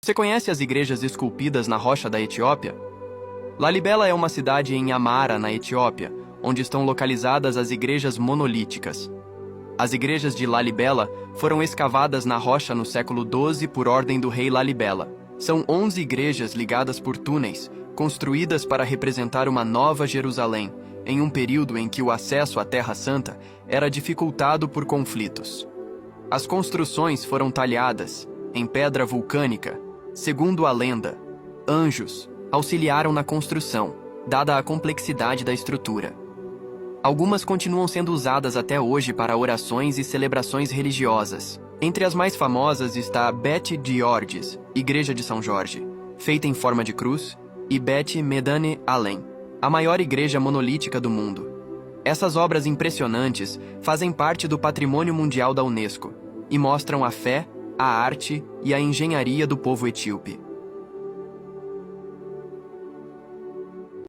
Você conhece as igrejas esculpidas na rocha da Etiópia? Lalibela é uma cidade em Amara, na Etiópia, onde estão localizadas as igrejas monolíticas. As igrejas de Lalibela foram escavadas na rocha no século XII por ordem do rei Lalibela. São 11 igrejas ligadas por túneis, construídas para representar uma nova Jerusalém, em um período em que o acesso à Terra Santa era dificultado por conflitos. As construções foram talhadas em pedra vulcânica. Segundo a lenda, anjos auxiliaram na construção, dada a complexidade da estrutura. Algumas continuam sendo usadas até hoje para orações e celebrações religiosas. Entre as mais famosas está Beth Georges, Igreja de São Jorge, feita em forma de cruz, e Beth Medane Alem, a maior igreja monolítica do mundo. Essas obras impressionantes fazem parte do Patrimônio Mundial da Unesco e mostram a fé, a arte e a engenharia do povo etíope.